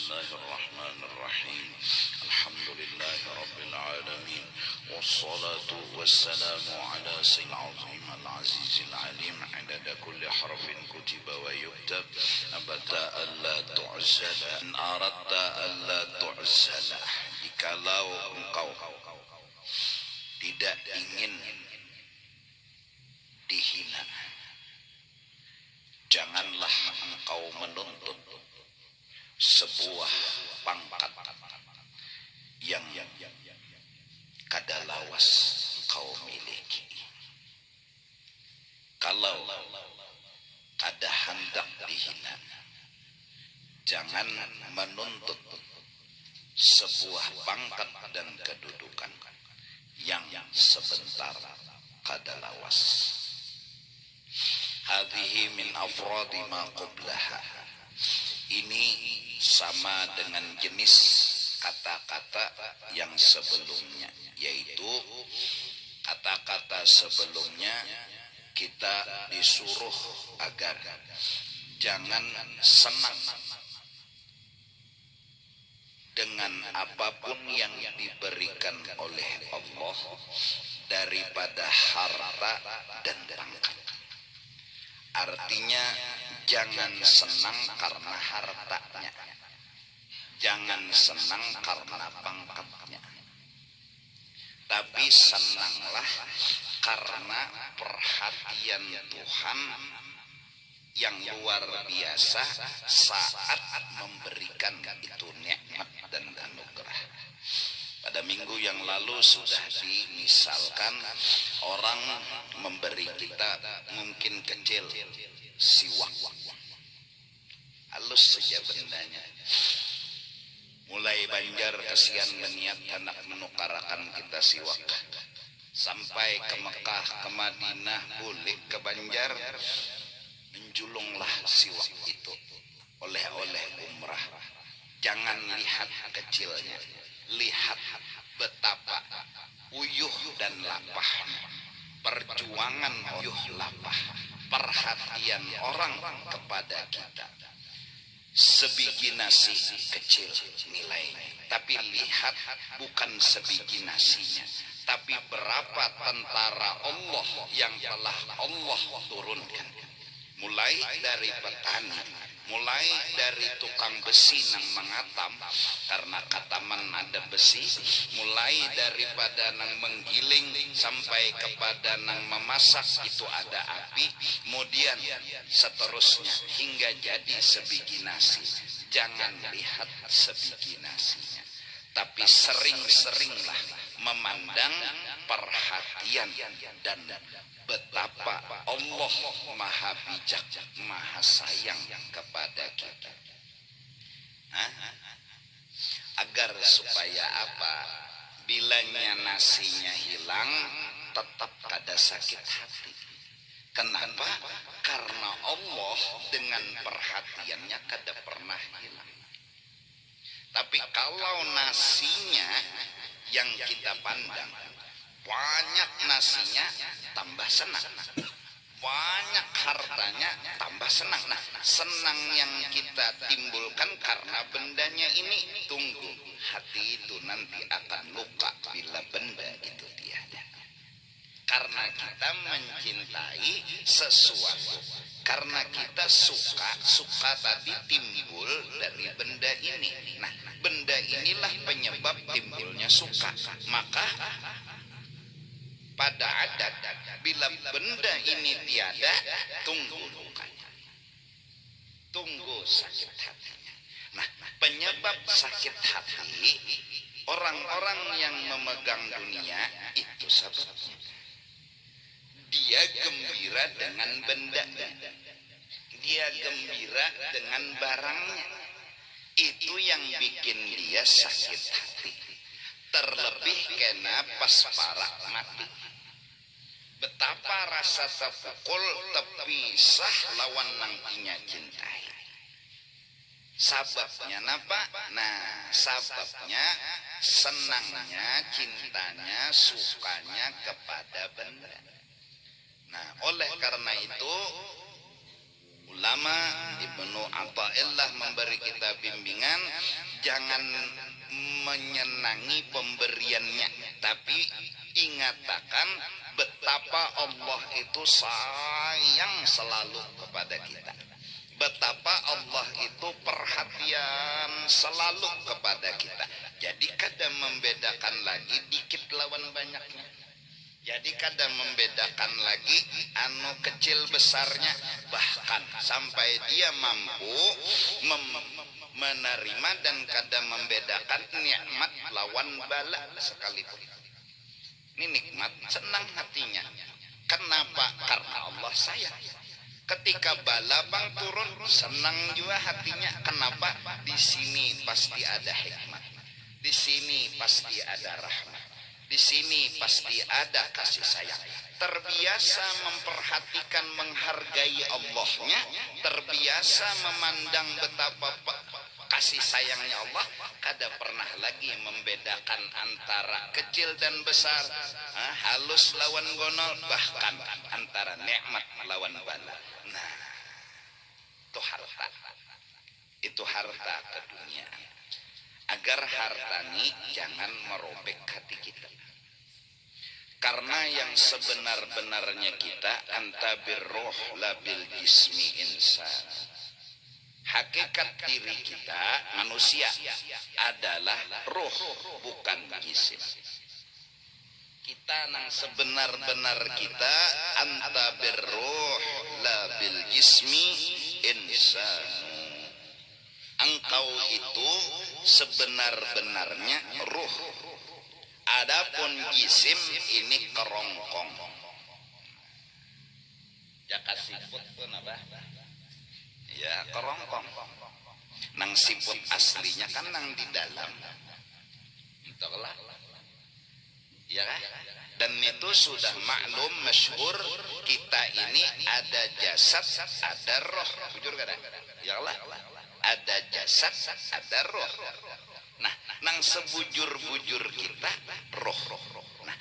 Bismillahirrahmanirrahim. Alhamdulillahirabbil alamin. Wassalatu wassalamu ala sayyidil azim al-azizil alim adada kulli harfin kutiba wa yuktab abata alla tu'zala in aradta alla tu'zala. Jikalau engkau tidak ingin dihina, janganlah engkau menuntut sebuah pangkat yang kadalawas engkau miliki. Kalau ada hendak dihina, jangan menuntut sebuah pangkat dan kedudukan yang sebentar kadalawas. Hadhihi min afradi ma qablaha. Ini sama dengan jenis kata-kata yang sebelumnya, yaitu kata-kata sebelumnya kita disuruh agar jangan senang dengan apapun yang diberikan oleh Allah daripada harta dan pangkat. Artinya jangan senang karena hartanya, jangan senang karena pangkatnya, tapi senanglah karena perhatian Tuhan yang luar biasa saat memberikan itu nikmat dan anugerah. Pada minggu yang lalu sudah dimisalkan orang memberi kita mungkin kecil siwak, halus saja bendanya. Mulai Banjar kesian berniat hendak menukarakan kita siwak, sampai ke Mekah, ke Madinah, boleh ke Banjar, menjulunglah siwak itu oleh-oleh umrah. Jangan lihat kecilnya, lihat betapa uyuh dan lapah perjuangan, uyuh lapah perhatian orang kepada kita. Sebiji nasi kecil nilainya, tapi lihat bukan sebiji nasinya, tapi berapa tentara Allah yang telah Allah turunkan. Mulai dari petani, mulai dari tukang besi nang mengatam karena kataman ada besi, mulai daripada nang menggiling sampai kepada nang memasak itu ada api, kemudian seterusnya hingga jadi sebiji nasi. Jangan lihat sebiji nasinya, tapi sering-seringlah memandang perhatian dan betapa Allah maha bijak, maha sayang kepada kita. Agar supaya apa? Bilanya nasinya hilang, tetap kada sakit hati. Kenapa? Karena Allah dengan perhatiannya kada pernah hilang. Tapi kalau nasinya yang kita pandang, banyak nasinya tambah senang, banyak hartanya tambah senang. Nah, senang yang kita timbulkan karena bendanya ini, tunggu, hati itu nanti akan luka bila benda itu tiada. Karena kita mencintai sesuatu, karena kita suka tadi timbul dari benda ini. Nah, benda inilah penyebab timbulnya suka. Maka pada adat bila benda ini tiada, tunggu lukanya, tunggu sakit hatinya. Nah, penyebab sakit hati orang-orang yang memegang dunia itu sebabnya dia gembira dengan bendanya, dia gembira dengan barangnya. Itu yang bikin dia sakit hati. Terlebih kena pas parak mati, betapa rasa terpukul, terpisah lawan nang inya cintai. Sababnya napa? Nah, sababnya senangnya, cintanya, sukanya kepada benda. Nah, oleh karena itu ulama Ibnu Athaillah memberi kita bimbingan jangan menyenangi pemberiannya, tapi ingatakan betapa Allah itu sayang selalu kepada kita, betapa Allah itu perhatian selalu kepada kita. Jadi kadang membedakan lagi dikit lawan banyaknya. Jadi kadang membedakan lagi anu kecil besarnya, bahkan sampai dia mampu menerima dan kadang membedakan nikmat lawan bala sekalipun. Ini nikmat senang hatinya. Kenapa? Karena Allah sayang. Ketika bala bang turun senang juga hatinya. Kenapa? Di sini pasti ada hikmat. Di sini pasti ada rahmat. Di sini pasti ada kasih sayang. Terbiasa memperhatikan, menghargai Allahnya, terbiasa memandang betapa kasih sayangnya Allah, kada pernah lagi membedakan antara kecil dan besar, halus lawan gonol, bahkan antara nikmat lawan bala. Nah, itu harta. Itu harta keduniaan. Agar harta ini jangan merobek hati kita. Karena yang sebenar-benarnya kita anta birruh la bil jismi insan. Hakikat diri kita manusia adalah ruh, bukan jisim. Kita nang sebenar-benar kita anta birruh la bil jismi insan. Engkau itu sebenar-benarnya ruh. Adapun jisim ini kerongkong. Jaka siput pun apa? Ya kerongkong. Nang siput aslinya kan nang di dalam. Itulah. Ya kan? Dan itu sudah maklum masyhur, kita ini ada jasad, ada roh. Jujur kada? Ya Allah. Ada jasad, ada roh. Nah, nang sebujur-bujur kita roh. Nah,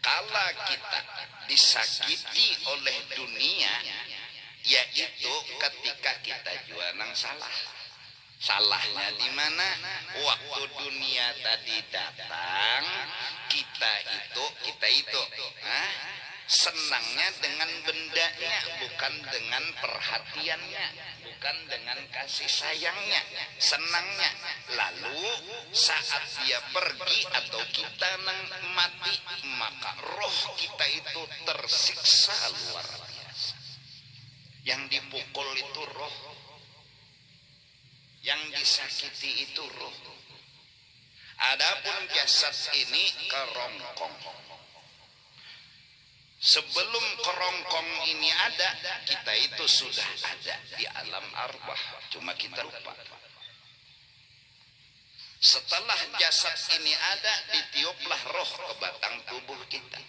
kalau kita disakiti oleh dunia, yaitu ketika kita juga nang salah. Salahnya di mana? Waktu dunia tadi datang, kita itu, senangnya dengan bendanya, bukan dengan perhatiannya, bukan dengan kasih sayangnya, senangnya. Lalu saat dia pergi atau kita nang mati, maka roh kita itu tersiksa luar biasa. Yang dipukul itu roh, yang disakiti itu roh. Adapun jasad ini kerongkong. Sebelum kerongkong ini ada, kita itu sudah ada di alam arwah, cuma kita lupa. Setelah jasad ini ada, ditiuplah roh ke batang tubuh kita,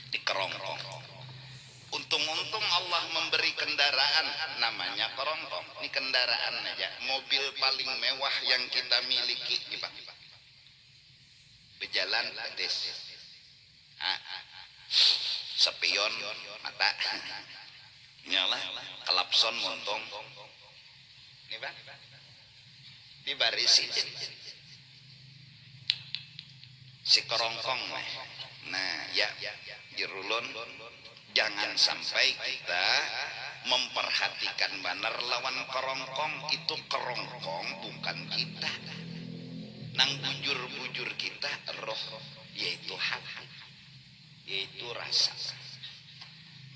di kerongkong. Untung-untung Allah memberi kendaraan namanya kerongkong. Ini kendaraan aja, mobil paling mewah yang kita miliki, berjalan des, sepion mata, nyala, kelapson montong, ini bang, dibarisi si kerongkong. Nah ya, dirulun. Jangan sampai kita memperhatikan benar lawan kerongkong. Itu kerongkong bukan kita. Nang bujur-bujur kita roh, yaitu hati, yaitu rasa.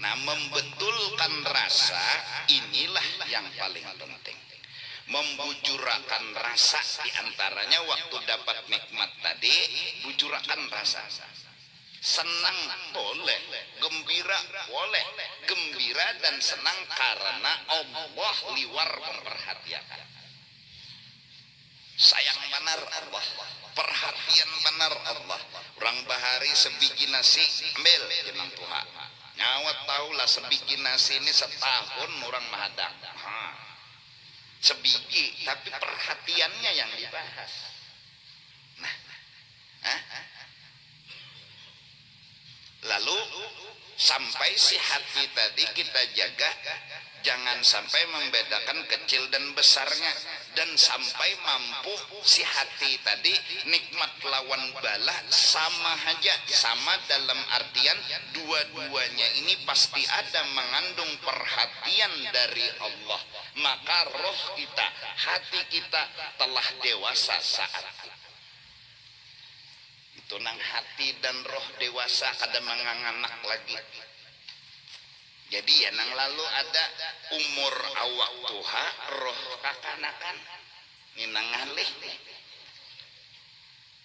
Nah, membetulkan rasa inilah yang paling penting. Membujurakan rasa, diantaranya waktu dapat nikmat tadi, bujurakan rasa. Senang boleh, gembira boleh. Gembira dan senang karena Allah liwar memperhatikan. Sayang benar Allah, perhatian benar Allah. Orang bahari sebiji nasi ambil jenang Tuhan. Nyawat tahulah sebiji nasi ini setahun orang mahadang. Sebiji, tapi perhatiannya yang dibahas. Nah, lalu sampai si hati tadi kita jaga, jangan sampai membedakan kecil dan besarnya. dan sampai mampu si hati tadi nikmat lawan bala sama aja, sama dalam artian dua-duanya ini pasti ada mengandung perhatian dari Allah. Maka roh kita, hati kita telah dewasa saat itu nang hati dan roh dewasa kada menganganak lagi. Jadi ya nang lalu ada umur awak tuha roh kakanakan ninang ngalih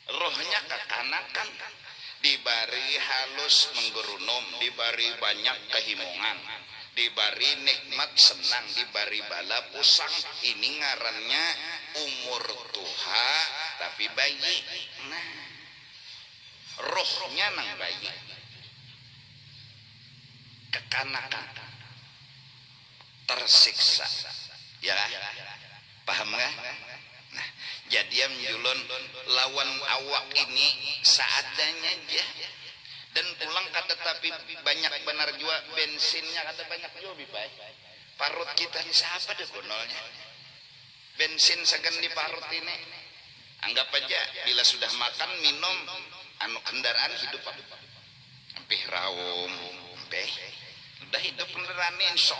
rohnya kakanakan dibari halus menggerunom, dibari banyak kehimongan, dibari nikmat senang, dibari bala pusang. Ini ngarannya umur tuha tapi bayi. Nah, rohnya nang bayi kekanakan tersiksa ya, paham nggak? Nah, jadi menjulun lawan awak ini seadanya aja dan pulang kata tapi banyak benar juga bensinnya kata banyak juga bipai parut kita ini siapa deh gonolnya bensin segan di parut ini. Anggap aja bila sudah makan minum anu kendaraan hidup hampir rawum hampir udah hidup kendaraan insya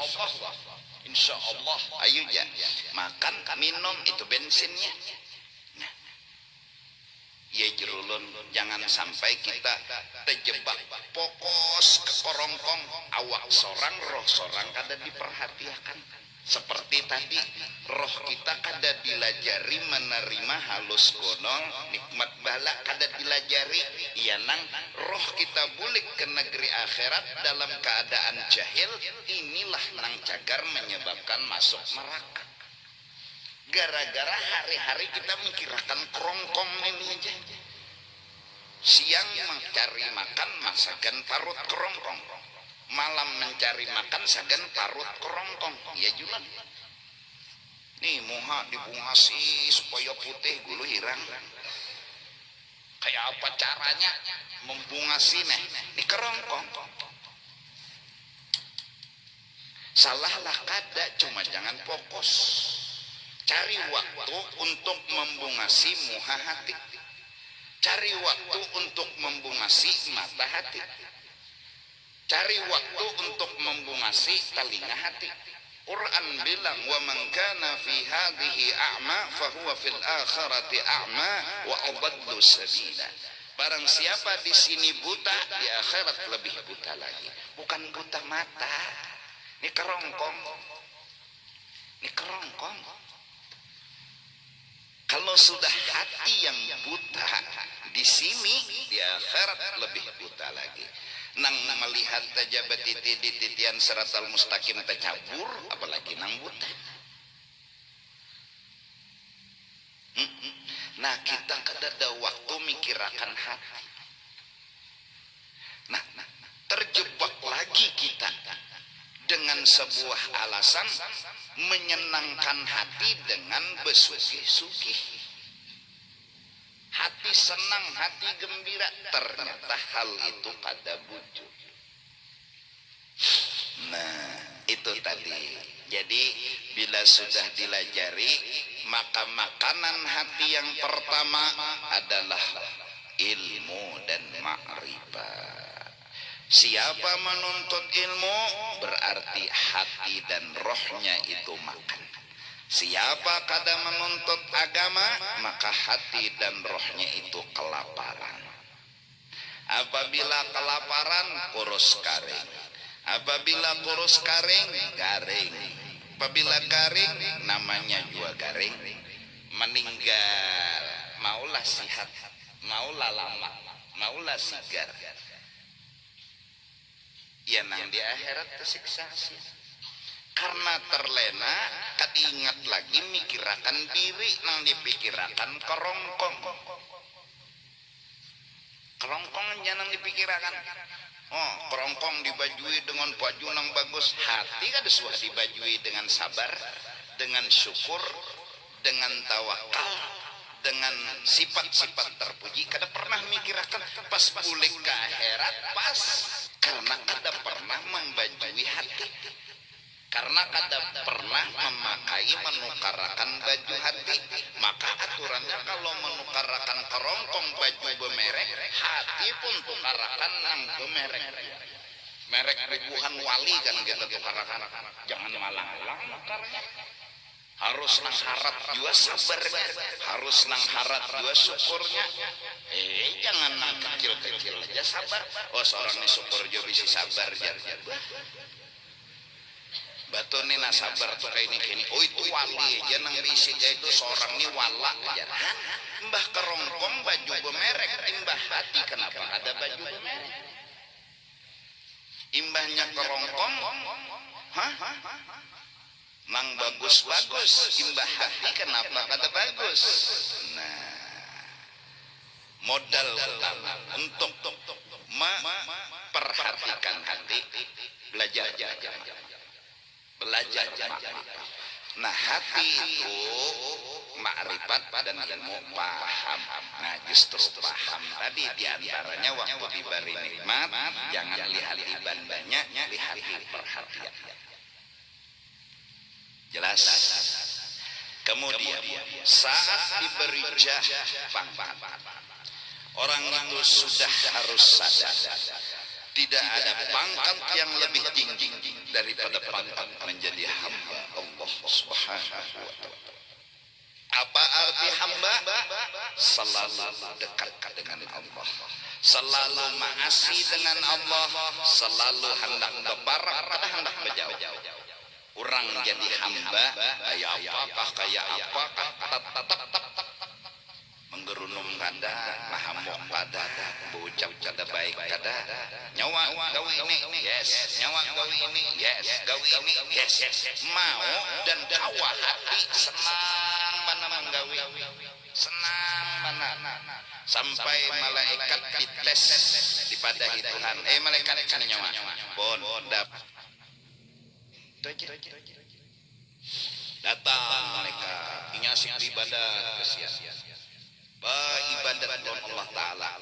Allah ayo ya makan minum itu bensinnya. Nah, ya jerulun jangan sampai kita terjebak fokus ke korongkong awak sorang roh sorang kada diperhatikan. Seperti tadi roh kita kada dilajari menerima halus gonol nikmat bala kada dilajari. Iya nang roh kita bulik ke negeri akhirat dalam keadaan jahil. Inilah nang cagar menyebabkan masuk neraka. Gara-gara hari-hari kita mikirkan kerongkong ini aja. Siang mencari makan masakan parut kerongkong, malam mencari makan sagan parut kerongkong. Ya juga nih muha dibungasi supaya putih gulu hirang. Kayak apa caranya membungasi nih kerongkong? Salahlah kada, cuma jangan fokus. Cari waktu untuk membungasi muha hati. Cari waktu untuk membungasi mata hati. Cari waktu untuk membungasi telinga hati. Quran bilang wa man kana fi hadhihi a'ma fa huwa fil akhirati a'ma wa adallu sabila. Barang siapa di sini buta, di akhirat lebih buta lagi. Bukan buta mata. Ini kerongkong. Ini kerongkong. Kalau sudah hati yang buta di sini, di akhirat lebih buta lagi. Nang melihat tajabat titian siratal mustaqim tercabur, apalagi nang buta. Nah, kita kada ada waktu mikirakan hati. Nah, terjebak lagi kita dengan sebuah alasan menyenangkan hati dengan besugih-sugih. Hati senang, hati gembira, ternyata hal itu pada wujud. Nah, itu tadi. Jadi bila sudah dilajari, maka makanan hati yang pertama adalah ilmu dan ma'rifat. Siapa menuntut ilmu berarti hati dan rohnya itu makan. Siapa kada menuntut agama maka hati dan rohnya itu kelaparan. Apabila kelaparan kurus garing. Apabila kurus garing garing. Apabila garing namanya juga garing. Meninggal maulah sihat, maulah lama, maulah sigar. Ya nang di akhirat tersiksa sih. Karena terlena kadingat lagi mikirakan diri nang dipikirakan kerongkong. Kerongkong jangan dipikirakan. Oh, kerongkong dibajui dengan baju nang bagus. Hati kada suah dibajui dengan sabar, dengan syukur, dengan tawakal, dengan sifat-sifat terpuji. Kada pernah mikirakan pas pulik ke akhirat pas. Karena kada pernah membajui hati, karena kada pernah memakai menukarakan baju hati. Maka aturannya kalau menukarakan kerongkong baju bemerek, hati pun tukarakan nang bemerek. Merek ribuan wali kan kita tukarakan. Jangan malang-malang nukarnya. Harus nang harap juga sabarnya, harus nang harap juga syukurnya. Jangan nang kecil-kecil aja sabar. Oh seorang ini syukur juga bisa sabar jar. Batu nih nah sabar tuh kayak ini. Oh itu wali aja nang bisi itu seorang ini wala aja. Mbah kerongkong baju bemerek, imbah hati kenapa ada baju bemerek? Imbahnya kerongkong, nang bagus-bagus, imbah hati kenapa kada bagus? Nah, modal utama untuk memperhatikan hati, belajar. Nah hati itu makrifat dan ilmu paham. Nah justru paham tadi diantaranya waktu diberi nikmat, jangan lihat ibadahnya, lihat perhatian. Jelas. Kemudian saat diberi pangkat, orang itu sudah harus sadar tidak ada pangkat yang lebih tinggi daripada pangkat menjadi hamba Allah Subhanahu wa ta'ala. Apa arti hamba? Selalu dekat dengan Allah, selalu mengasihi dengan Allah, selalu hendak berbarak, hendak berjauh. Orang jadi hamba kayak apakah tetap menggerunung kada, mahamok kada, berucap kada baik kada, nyawa gawi ini yes, nyawa gawi ini yes, gawi ini yes, mau dan kawa hati senang mana menggawi, senang mana sampai malaikat dites dipadahi Tuhan. Malaikat kan nyawa bon dap datang mereka inyasik ibadah kesian ibadat Allah Ta'ala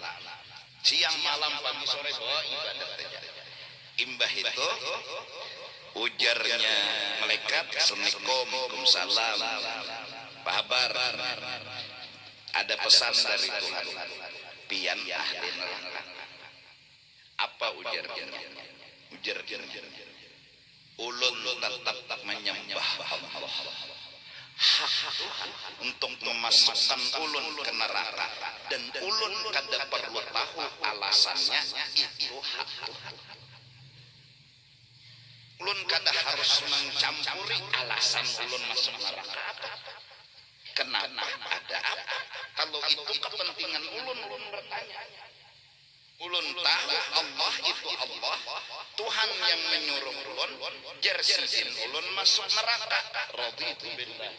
siang malam pagi sore ibadat saja. Imbah itu ujarnya malaikat, assalamualaikum, waalaikumsalam, kabar, ada pesan dari Tuhan, pian ahli neraka. Apa ujarnya? Ulun tetap menyembah Allah, hak Tuhan untuk memasukkan ulun ke neraka, dan ulun kada perlu tahu alasannya, itu hak Tuhan. Ulun kada harus mencampuri alasan ulun masuk neraka. Kenapa? Ada apa? Kalau itu kepentingan ulun bertanya. Ulun tahu Allah itu Allah, Tuhan yang menyuruh ulun, jersihin ulun masuk neraka. Raditu billah.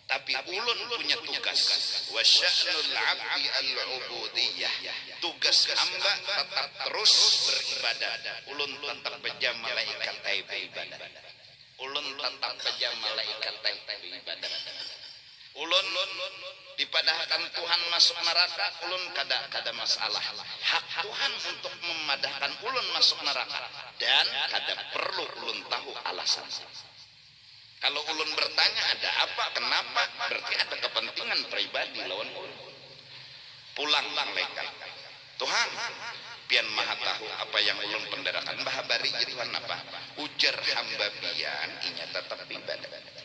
Tapi ulun punya tugas. Wa sya'nul 'abdi al-'ubudiyah. Tugas hamba tetap terus beribadah. Ulun tetap beja malaikat ibadah. Ulun tetap beja malaikat ibadah. Ulun dipadahkan Tuhan masuk neraka, ulun kada masalah. Hak Tuhan untuk memadahkan ulun masuk neraka, dan kada perlu ulun tahu alasan. Kalau ulun bertanya ada apa, kenapa, berarti ada kepentingan pribadi lawan ulun. Pulang malaikat, Tuhan pian maha tahu apa yang ulun pendarakan, bahabari jadiwan apa? Ujar hamba pian inya tetap ibadah.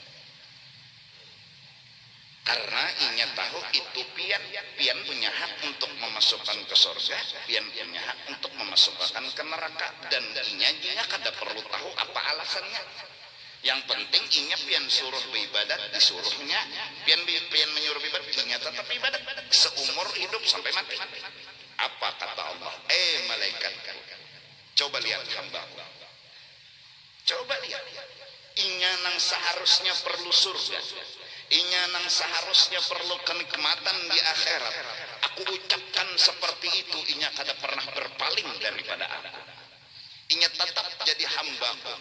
Karena inya tahu itu pian punya hak untuk memasukkan ke surga, pian punya hak untuk memasukkan ke neraka, dan inya kada perlu tahu apa alasannya. Yang penting inya pian suruh beribadat, disuruhnya pian menyuruh beribadat, inya tetap ibadat seumur hidup sampai mati. Apa kata Allah? Malaikat, coba lihat hamba, coba lihat, inya nang seharusnya perlu surga, inya nang seharusnya perlu kenikmatan di akhirat. Aku ucapkan seperti itu, inya kada pernah berpaling daripada aku. Inya tetap jadi hambaku.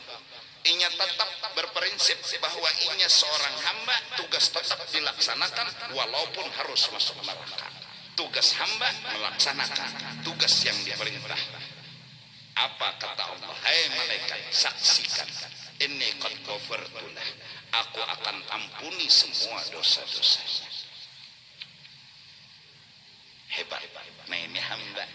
Inya tetap berprinsip bahwa inya seorang hamba, tugas tetap dilaksanakan walaupun harus masuk neraka. Tugas hamba melaksanakan tugas yang diperintah. Apa kata Allah? Malaikat, saksikan Inni qad ghafartu lah, aku akan ampuni semua dosa-dosanya. Hebat. Nah ini hamba.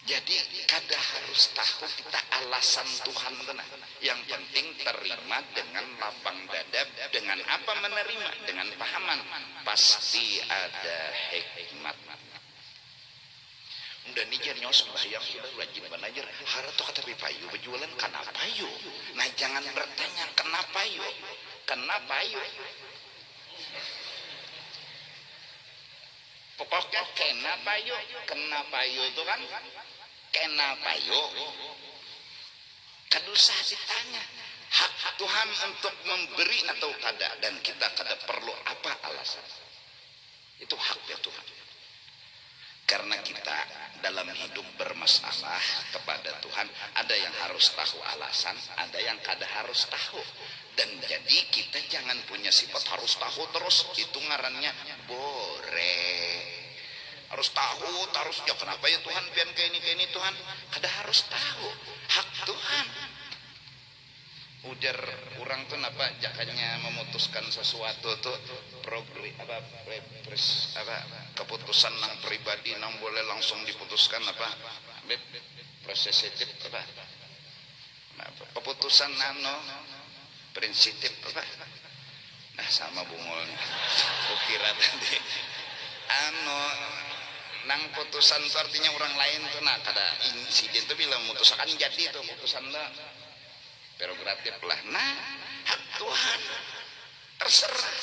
Jadi kada harus tahu kita alasan Tuhan tenang. Yang penting terima dengan lapang dada. Dengan apa menerima? Dengan pahaman. Pasti ada hikmat. Udah nih jangan sembahyang sudah rajin banajar. Hara tuh kata payu berjualan kenapa yo? Nah jangan bertanya kenapa yo? Kenapa yo? Pokoknya kenapa yo? Kenapa yo itu kan? Kenapa yo? Kada usah ditanya. Hak Tuhan untuk memberi atau kada, dan kita kada perlu apa alasan. Itu haknya Tuhan. Karena kita dalam hidup bermasalah kepada Tuhan, ada yang harus tahu alasan, ada yang kada harus tahu. Dan jadi kita jangan punya sifat harus tahu terus, itu ngarannya bore. Harus tahu terus, ya kenapa ya Tuhan pian kayak ini Tuhan? Kada harus tahu, hak Tuhan. Ujar orang tuh napa jakanya memutuskan sesuatu tuh keputusan nang pribadi nang boleh langsung diputuskan apa presisitif apa keputusan nano prinsipif apa nah sama bungulnya kukira tadi nang putusan itu artinya orang lain tuh nah kada insiden tuh bila memutuskan jadi tuh putusan lah prerogatif lah. Nah hak Tuhan terserah.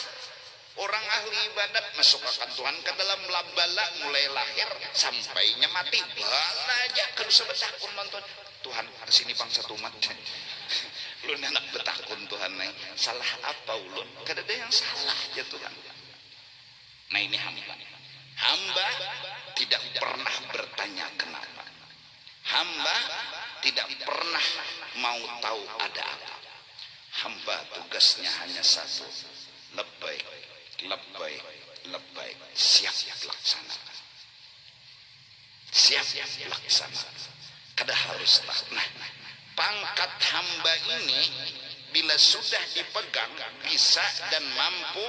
Orang ahli ibadat masukkan Tuhan ke dalam labala mulai lahir sampainya mati bala aja kan sebetakun nonton Tuhan di sini bangsa umat lu nak betakun Tuhan nih salah apa ulun kada ada yang salah ya Tuhan. Nah ini hamba tidak pernah bertanya kenapa. Hamba tidak pernah mau tahu ada apa. Hamba tugasnya hanya satu, labbaik, labbaik, labbaik, siap laksanakan. Siap laksanakan. Kada harus tahu. Nah, pangkat hamba ini bila sudah dipegang bisa dan mampu,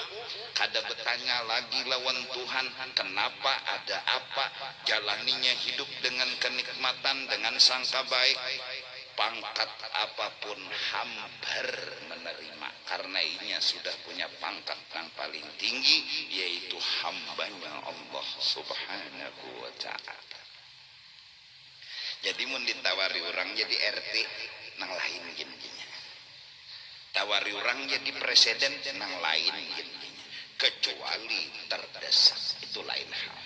kada bertanya lagi lawan Tuhan kenapa ada apa, jalaninya hidup dengan kenikmatan dengan sangka baik. Pangkat apapun hambar menerima karena inya sudah punya pangkat yang paling tinggi yaitu hambanya Allah Subhanahu wa ta'ala. Jadi mun ditawari orang jadi RT nang lain gini-gini, tawari orang jadi presiden nang lain gini-gini, kecuali terdesak itu lain hal.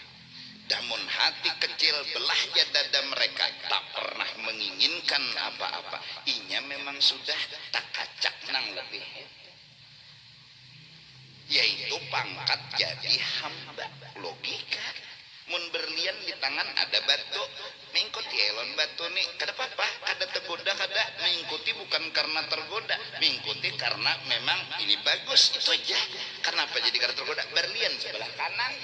Namun hati kecil belahnya dada mereka tak pernah menginginkan apa-apa. Inya memang sudah tak kacak nang lebih, yaitu pangkat jadi hamba. Logika. Mun berlian di tangan ada batu, mengikuti elon batu nih. Kada apa-apa, kada tergoda, kada mengikuti bukan karena tergoda, mengikuti karena memang ini bagus itu aja. Kenapa jadi kada tergoda? Berlian sebelah kanan.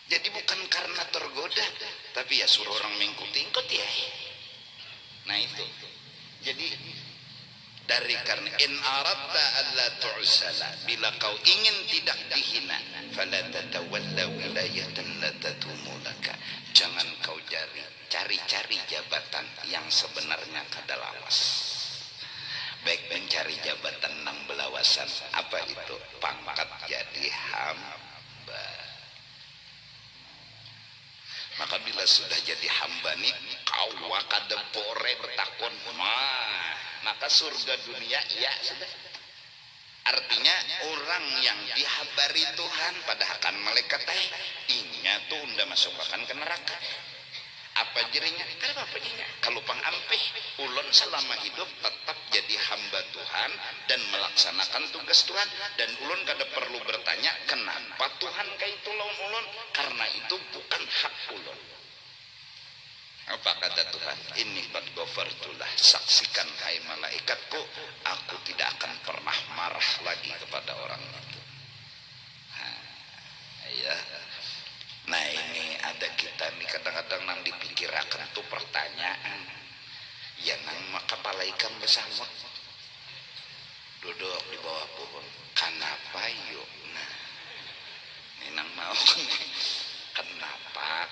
Jadi bukan karena tergoda, tapi ya suruh orang mengikuti, ikut ya. Nah itu. Jadi dari karena in aradta alla tu'zala, bila kau ingin tidak dihina, fala tatawalla wilayatan la tatumulaka. Jangan kau cari jabatan yang sebenarnya kada lawas. Baik mencari jabatan nang belawasan, apa itu? Pangkat jadi hamba. Maka bila sudah jadi hamba nih kau kada bore bertakon maka surga dunia ya sudah. Artinya orang yang dihabari Tuhan padahal malaikat inya tuh udah masukkan ke neraka. Apa jerinya? Kenapa apa jerinya? Kalau pangampih ulun selama hidup tetap jadi hamba Tuhan dan melaksanakan tugas Tuhan, dan ulun kada perlu bertanya kenapa Tuhan kayak itu lawan ulun, karena itu bukan hak ulun. Apa kata Tuhan? Ini qad ghafartulah, saksikan hai malaikatku, aku tidak akan pernah marah lagi kepada orang itu. Ya. Nah ini ada kita nih kadang-kadang nang dipikirakan tuh pertanyaan Ya nang maka palaikan besamut duduk di bawah pohon. Kenapa yuk? Nah, ini nang mau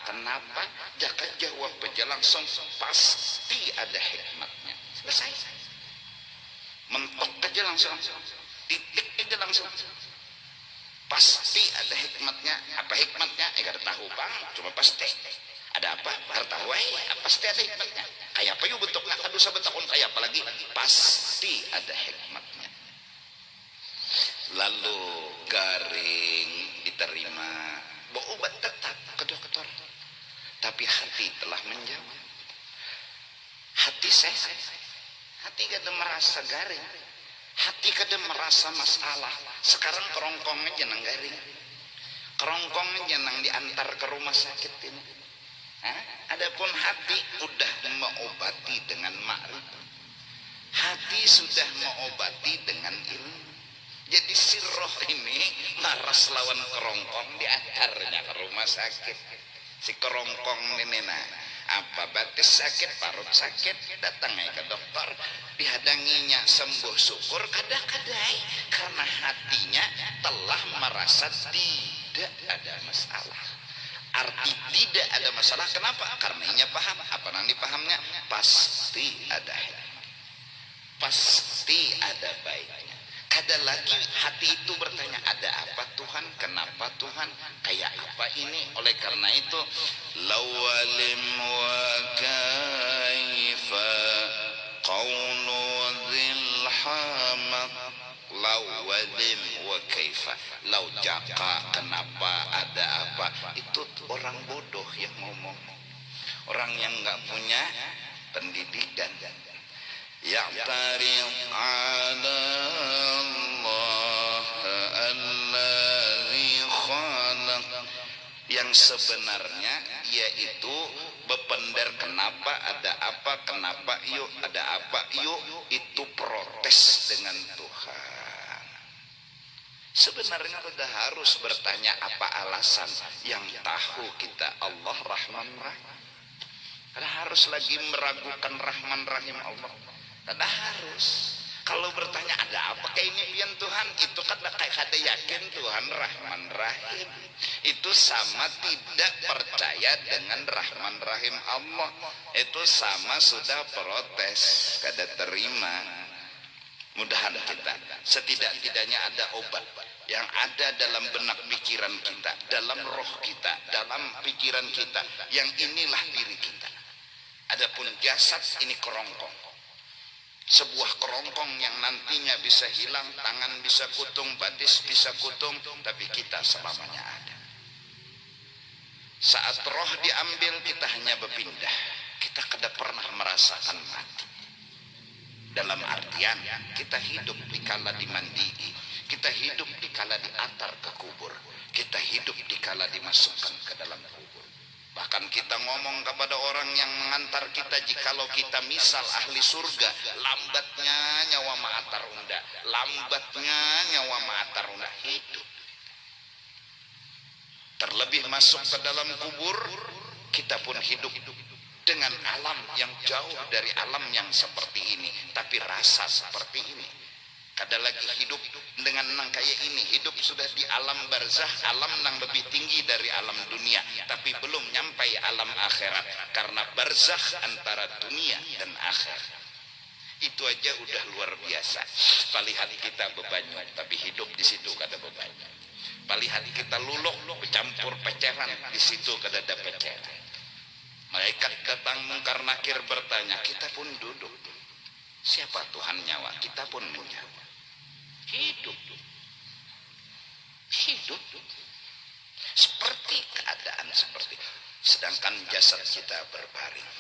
kenapa? Jaka jawab aja langsung, pasti ada hikmatnya. Selesai. Mentok aja langsung, titik aja langsung. Pasti ada hikmatnya. Apa hikmatnya? Gak tahu bang, cuma pasti. Ada apa? Gak tahu pasti ada hikmatnya. Kayak apa yuk bentuknya? Aduh sahabat tahun kayak apa lagi? Pasti ada hikmatnya. Lalu garing diterima, bawa obat tetap kedor-kedor. Tapi hati telah menjawab. Hati sehat. Hati kada merasa garing. Hati kada merasa masalah. Sekarang kerongkongnya jenang garing. Kerongkongnya jenang diantar ke rumah sakit ini. Adapun hati udah mengobati dengan ma'rifat. Hati sudah mengobati dengan ilmu. Jadi si roh ini maras lawan kerongkong diantarnya ke rumah sakit. Si kerongkong ini apa batis sakit, parut sakit, datangnya ke dokter, dihadanginya sembuh syukur kadang-kadang karena hatinya telah merasa tidak ada masalah. Arti tidak ada masalah kenapa? Karena ia paham. Apa yang dipahamnya? Pasti ada hikmah, pasti ada baiknya. Kada lagi hati itu bertanya, ada apa Tuhan? Kenapa Tuhan? Kayak apa ini? Oleh karena itu, lawalim wa kaifa qawlu dhil hamaq, lawalim wa kaifa, lau jaka, kenapa, ada apa? Itu orang bodoh yang ngomong, orang yang nggak punya pendidikan. Ya'tari ala Allah alladzi khalaq, yang sebenarnya yaitu bepender kenapa, ada apa, kenapa yuk, ada apa yuk, itu protes dengan Tuhan. Sebenarnya sudah harus bertanya apa alasan, yang tahu kita Allah Rahman Rahim. Kada harus lagi meragukan Rahman Rahim Allah. Kada harus. Kalau bertanya ada apa kayak ini pian Tuhan, itu kada yakin Tuhan Rahman Rahim. Itu sama tidak percaya dengan Rahman Rahim Allah. Itu sama sudah protes, kada terima. Mudahan kita setidak-tidaknya ada obat yang ada dalam benak pikiran kita, dalam roh kita, dalam pikiran kita, yang inilah diri kita. Adapun jasad ini kerongkong, sebuah kerongkong yang nantinya bisa hilang, tangan bisa kutung, batis bisa kutung, tapi kita selamanya ada. Saat roh diambil kita hanya berpindah, kita kada pernah merasakan mati. Dalam artian kita hidup dikala dimandii, kita hidup dikala diantar ke kubur, kita hidup dikala dimasukkan ke dalam kubur. Bahkan kita ngomong kepada orang yang mengantar kita, jikalau kita misal ahli surga, lambatnya nyawa ma'atar unda, lambatnya nyawa ma'atar unda, hidup. Terlebih masuk ke dalam kubur, kita pun hidup dengan alam yang jauh dari alam yang seperti ini, tapi rasa seperti ini. Kada lagi hidup dengan nang kayak ini, hidup sudah di alam barzah, alam nang lebih tinggi dari alam dunia, tapi belum nyampai alam akhirat, karena barzah antara dunia dan akhirat. Itu aja udah luar biasa. Palihan kita bebanyu, tapi hidup di situ kada bebanyu. Palihan kita luluk, bercampur peceran, di situ kada ada peceran. Malaikat datang mungkar nakir bertanya, kita pun duduk. Siapa Tuhan nyawa? Kita pun menjawab. Hidup. Hidup. Seperti keadaan seperti. Sedangkan jasad kita berbaring.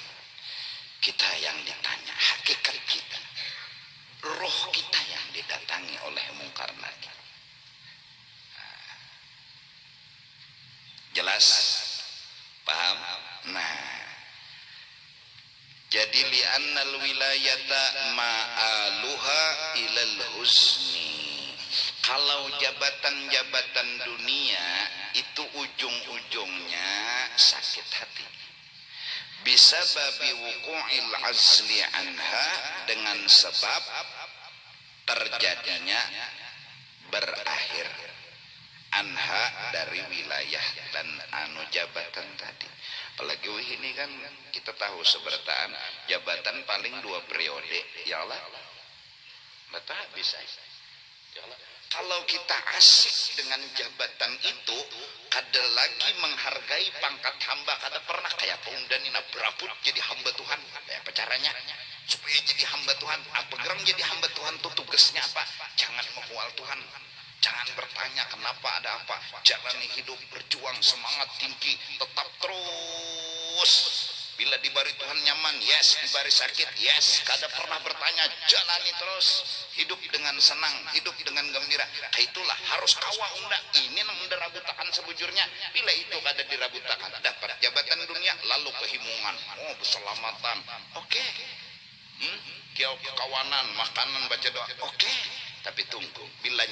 Kita yang ditanya, hakikat kita. Roh kita yang didatangi oleh mungkar nakir. Jelas? Paham? Nah, jadi li'annal wilayata ma'aluha ilal husni. Kalau jabatan-jabatan dunia itu ujung-ujungnya sakit hati. bisababi wuqu'il azli anha, dengan sebab terjadinya berakhir anha dari wilayah dan anu jabatan tadi. Apalagi ini kan kita tahu seberataan jabatan paling 2 periode, ya Allah. Betul bisa. Ya Allah. Kalau kita asik dengan jabatan itu, kada lagi menghargai pangkat hamba, kada pernah kayak peundanina berabut jadi hamba Tuhan. Ya, apa caranya? Supaya jadi hamba Tuhan, apa gerang jadi hamba Tuhan tuh tugasnya apa? Jangan mengual Tuhan. Jangan bertanya kenapa, ada apa. Jalani hidup, berjuang, semangat tinggi, tetap terus. Bila diberi Tuhan nyaman, yes. Diberi sakit, yes. Kada pernah bertanya, jalani terus. Hidup dengan senang, hidup dengan gembira. Itulah harus kawah unda. Ini nang dirabutakan sebujurnya. Bila itu kada dirabutakan, dapat jabatan dunia, lalu kehimungan. Oh, keselamatan. Oke. Kiau kawanan, makanan, baca doa. Oke. Tapi tunggu, bila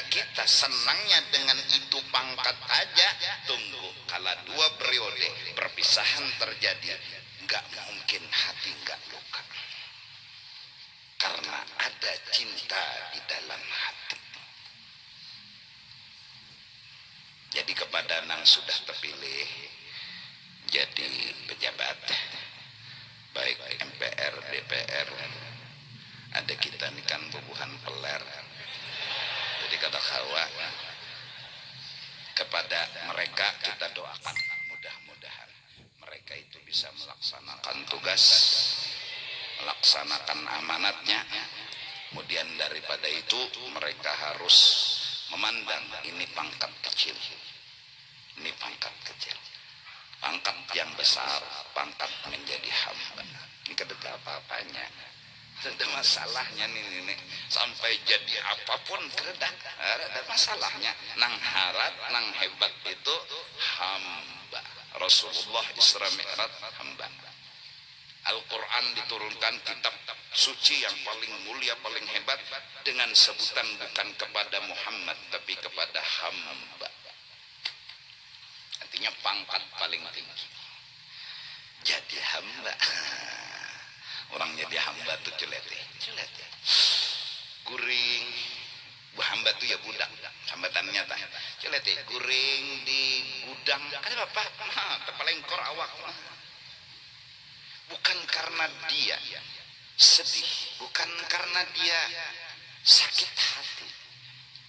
kita senangnya dengan itu pangkat aja, tunggu, kala 2 periode perpisahan terjadi, nggak mungkin hati nggak luka, karena ada cinta di dalam hati. Jadi kepada nang sudah terpilih jadi pejabat, baik MPR, DPR, ada kita ini kan bubuhan peler. Jadi kata kawa, kepada mereka kita doakan mudah-mudahan mereka itu bisa melaksanakan tugas, melaksanakan amanatnya. Kemudian daripada itu mereka harus memandang ini pangkat kecil, ini pangkat kecil, pangkat yang besar, pangkat menjadi hamba. Ini kada apa-apanya. Ada masalahnya nih, sampai jadi apapun ada masalahnya. Nang harat, nang hebat itu hamba. Rasulullah Isra Mi'raj hamba. Al-Quran diturunkan, kitab suci yang paling mulia, paling hebat, dengan sebutan bukan kepada Muhammad tapi kepada hamba. Artinya pangkat paling tinggi. Jadi hamba. Orang jadi hamba tuh celete. Guring, bu hamba tuh ya budak. Hambatannya tah. Celete, guring di gudang. Kada apa? Terpelengkor awak. Bukan karena dia sedih, bukan karena dia sakit hati.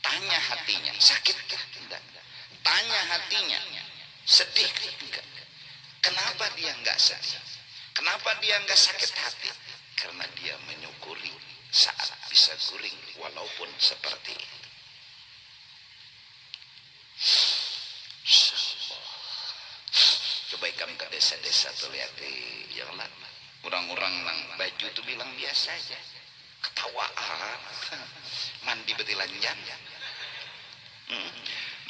Tanya hatinya, sakit tidak? Tanya hatinya, sedih tidak? Kenapa dia enggak sedih? Kenapa dia enggak sakit hati? Karena dia menyukuri saat bisa guring walaupun seperti itu. Coba ikam ke desa-desa tuh lihat yang lama. Orang-orang nang baju tuh bilang biasa aja. Ketawaan. Mandi betilanjang.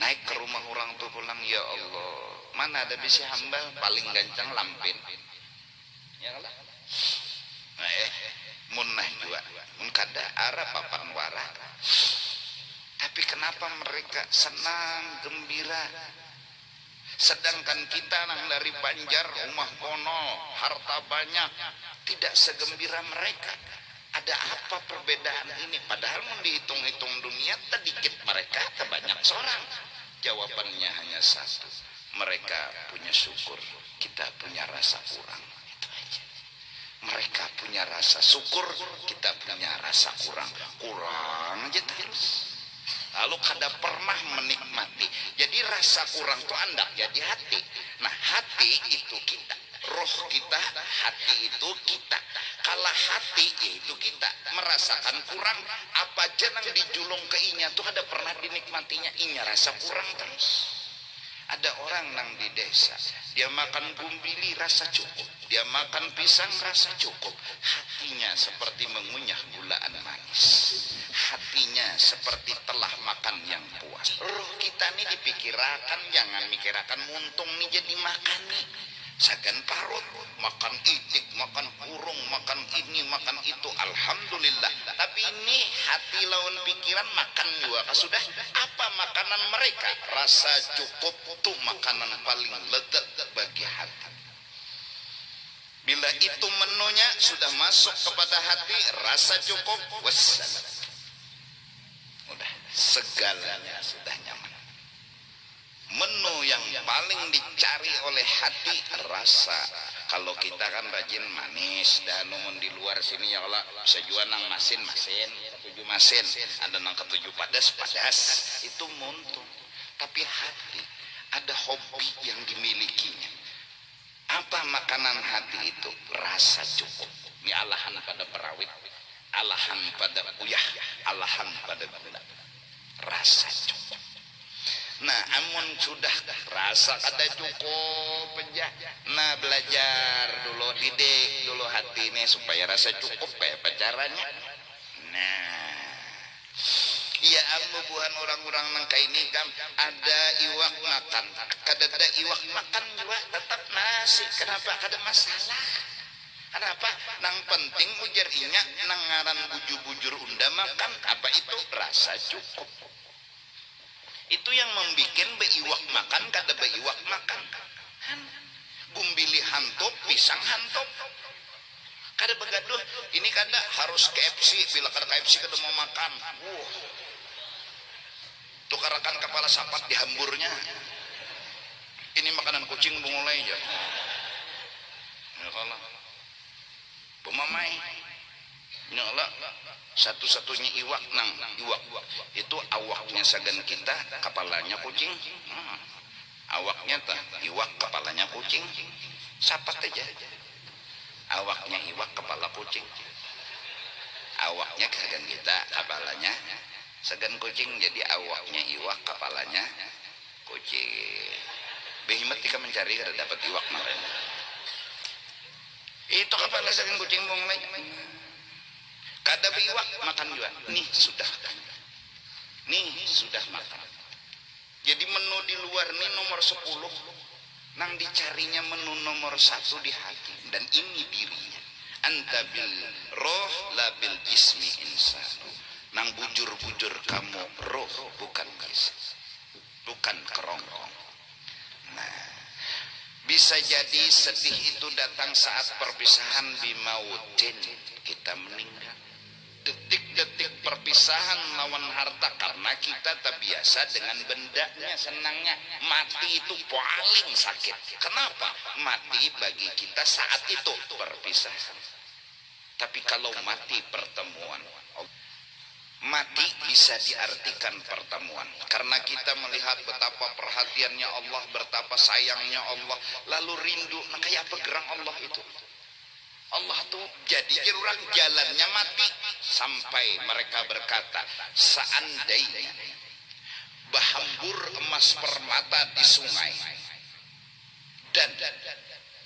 Naik ke rumah orang tuh pulang, ya Allah, mana ada bisa hamba paling gancang lampin. Ya Allah. Munah juga, mun kada arah papan warah. Tapi kenapa mereka senang, gembira? Sedangkan kita nang dari Banjar, rumah kono, harta banyak, tidak segembira mereka. Ada apa perbedaan ini? Padahal mau dihitung-hitung dunia, sedikit mereka, banyak seorang. Jawabannya hanya satu. Mereka punya syukur, kita punya rasa kurang. Itu aja. Mereka punya rasa syukur, kita punya rasa kurang. Kurang aja terus. Lalu kada pernah menikmati. Jadi rasa kurang itu andak jadi hati. Nah hati itu kita, roh kita, hati itu kita. Kalau hati itu kita merasakan kurang, apa aja nang dijulung ke inya tuh ada pernah dinikmatinya, inya rasa kurang terus. Ada orang nang di desa, dia makan gumbili rasa cukup, dia makan pisang rasa cukup, hatinya seperti mengunyah gulaan manis, hatinya seperti telah makan yang puas. Roh kita nih dipikirakan, jangan mikirakan muntung nih jadi makan nih. Sagan parut, makan itik, makan burung, makan ini, makan itu, alhamdulillah. Tapi ini hati lawan pikiran makan juga. Sudah apa makanan mereka? Rasa cukup itu makanan paling lezat bagi hati. Bila itu menunya sudah masuk kepada hati, rasa cukup, wassalam. Udah, segalanya sudah nyaman. Menu yang paling dicari oleh hati, rasa. Kalau kita kan rajin manis, dan namun di luar sini ya Allah bisa jual nang masin, ketujuh masin, ada nang ketujuh padas, itu muntung. Tapi hati ada hobi yang dimilikinya. Apa makanan hati itu? Rasa cukup. Ini alahan pada perawit, alahan pada uyah, alahan pada gula. Rasa cukup. Nah, amun sudah rasa kada cukup aja. Nah, belajar dulu, didik dulu hati ini supaya rasa cukup. Apa caranya? Nah, ya buhan orang-orang nangka ini kan ada iwak makan, kada ada iwak makan juga tetap nasi. Kenapa? Kada masalah. Kenapa? Nang penting ujar inya nang ngaran bujur-bujur unda makan. Apa itu? Rasa cukup. Itu yang membikin beiwak makan kada beiwak makan. Gumbili hantop, pisang hantop. Kada begaduh, ini kada harus KFC, bila kada KFC kada mau makan. Tukarakan kepala sapat di hamburnya. Ini makanan kucing bungulai aja. Ya Allah. Pemamai. Ya Allah. Satu-satunya iwak nang iwak itu awaknya sagan kita, kepalanya kucing. Awaknya tah iwak, kepalanya kucing. Sapat aja. Awaknya iwak, kepala kucing. Awaknya sagan kita, kepalanya sagan kucing. Jadi awaknya iwak, kepalanya kucing. Behimat jika mencari kada dapat iwak kemarin. Itu kepala sagan kucing mulai. Kada biwak makan juga. Nih sudah makan. Jadi menu di luar ini nomor 10. Nang dicarinya menu nomor 1 di hati. Dan ini dirinya. Anta bil roh la bil jismi insan. Nang bujur-bujur kamu roh, bukan jism, bukan kerongkong. Nah, bisa jadi sedih itu datang saat perpisahan bimautin, kita meninggal. Detik-detik perpisahan lawan harta, karena kita terbiasa dengan bendanya, senangnya. Mati itu paling sakit. Kenapa? Mati bagi kita saat itu perpisahan. Tapi kalau mati pertemuan, mati bisa diartikan pertemuan, karena kita melihat betapa perhatiannya Allah, betapa sayangnya Allah, lalu rindu. Nah, kayak apa gerang Allah itu? Allah tuh jadi orang jalannya mati, sampai mereka berkata, seandainya bahambur emas permata di sungai, dan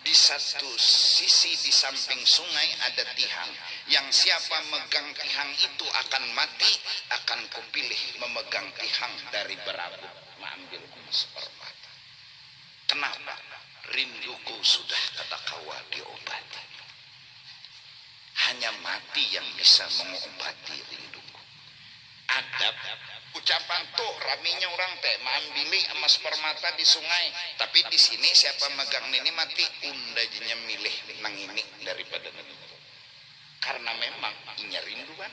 di satu sisi di samping sungai ada tihang, yang siapa megang tihang itu akan mati, akan kupilih memegang tihang dari berabuk mengambil emas permata. Kenapa? Rinduku sudah kata kawa diobati. Hanya mati yang bisa mengobati rinduku. Adab ucapan tuh raminya orang teh mengambil emas permata di sungai, tapi di sini siapa megang ini mati, undajnya milih nang ini daripada ini. Karena memang inya rinduan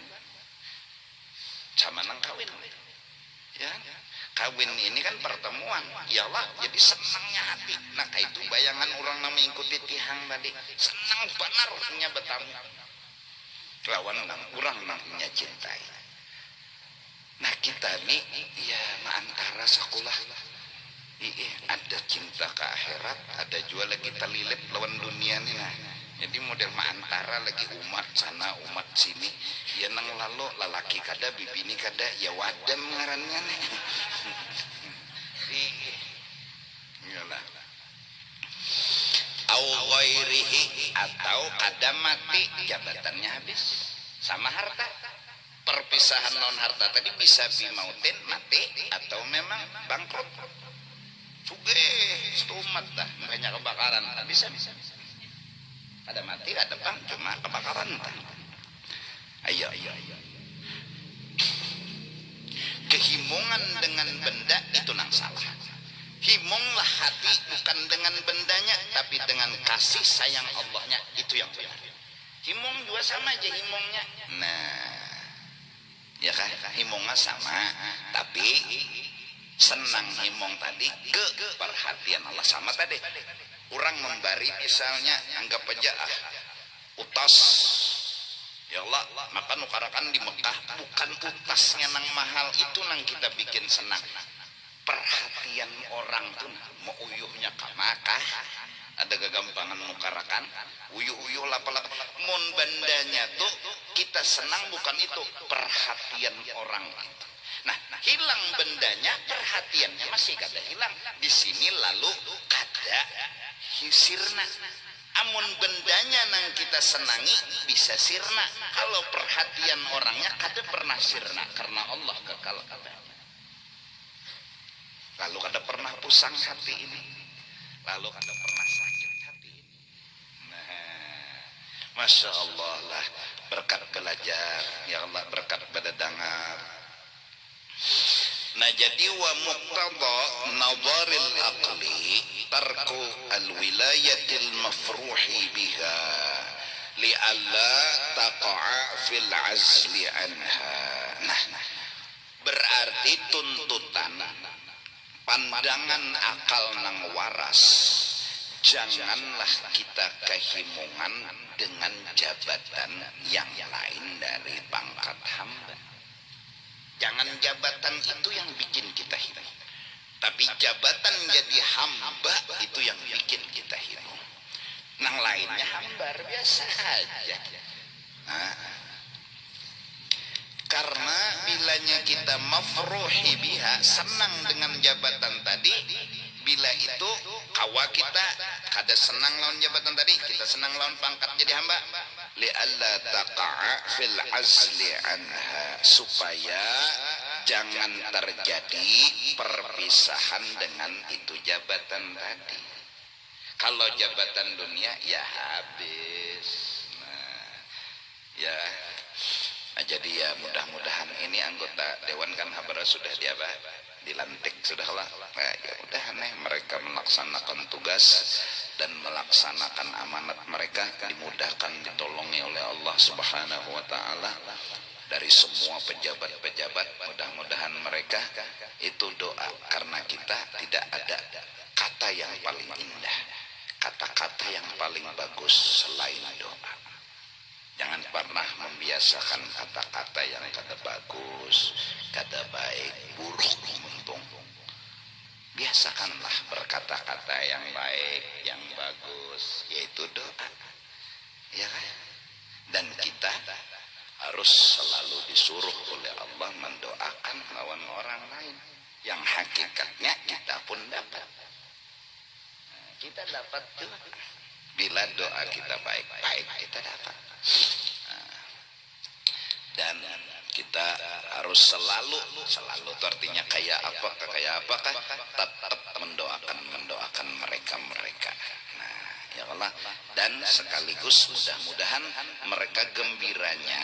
sama nang kawin. Ya, kawin ini kan pertemuan, iyalah, jadi senangnya hati. Nah, itu bayangan orang nama ikuti tihang tadi, senang benar punya betamu lawan nang orang nangnya cintai. Nah, kita nih ya antara sekolah ada cinta ke akhirat, ada juga lagi terlilit lawan dunia nih. Nah, jadi model antara lagi umat sana umat sini, ya nang lalu lalaki kada bibini kada, ya wadam ngarannya nih. Iyalah. Au ghairihi, atau kada mati jabatannya habis sama harta. Perpisahan non harta tadi bisa bimautin mati, atau memang bangkrut. Sugih stumat dah, banyak kebakaran, bisa. Ada mati, ada bang, cuma kebakaran. Ayo. Kehimungan dengan benda itu nang salah. Himunglah hati bukan dengan bendanya, tapi dengan kasih sayang Allahnya, itu itu yang benar. Himong juga sama aja himongnya. Nah, ya kan, himongnya sama, tapi senang himong tadi ke perhatian Allah. Sama tadi orang memberi misalnya, anggap aja utas, ya Allah maka nukarakan di Mekah, bukan utasnya nang mahal itu nang kita bikin senang, perhatian orang tuh mau uyuhnya kamakah ada kegampangan nukarakan uyuh-uyuh lapa-lapa mun bandanya tuh kita senang, bukan itu perhatian orang itu. Nah, hilang bendanya, perhatiannya masih kada hilang di sini, lalu kada sirna. Amun bendanya nang kita senangi bisa sirna, kalau perhatian orangnya kada pernah sirna karena Allah kekal katanya. Lalu kada pernah pusang hati ini, lalu kada pernah sakit hati ini. Nah, Masya Allah lah, berkat belajar ya Allah, berkat pada dengar. Nah, jadi wa muqtada nadharil aqli tarku alwilayatil mafruhi biha li'alla taqa'a fil azli anha. Nah, berarti tuntutan pandangan akal nang waras, janganlah kita kehimungan dengan jabatan yang lain dari pangkat hamba. Jangan jabatan itu yang bikin kita hina, tapi jabatan jadi hamba itu yang bikin kita hina. Nang lainnya hamba biasa aja. Nah, karena bilanya kita mafruhi biha, senang dengan jabatan tadi, bila itu kawa kita kada senang lawan jabatan tadi, kita senang lawan pangkat jadi hamba, li'alla taqa'a fil azli anha, supaya jangan terjadi perpisahan dengan itu jabatan tadi. Kalau jabatan dunia ya habis. Nah, ya. Nah, jadi ya mudah-mudahan ini anggota dewan kan habara sudah dilantik sudahlah. Nah, ya udah mereka melaksanakan tugas dan melaksanakan amanat mereka, dimudahkan, ditolongi oleh Allah Subhanahu wa taala dari semua pejabat-pejabat. Mudah-mudahan mereka itu doa, karena kita tidak ada kata yang paling indah, kata-kata yang paling bagus selain doa. Jangan pernah membiasakan kata-kata yang kada bagus, kada baik, buruk, untung. Biasakanlah berkata-kata yang baik, yang bagus, yaitu doa. Ya kan? Dan kita harus selalu disuruh oleh Allah mendoakan lawan orang lain, yang hakikatnya kita pun dapat. Nah, kita dapat juga bila doa kita baik-baik, kita dapat. Nah, dan kita harus selalu itu artinya kayak apakah tetap mendoakan mereka. Nah, ya Allah, dan sekaligus mudah-mudahan mereka gembiranya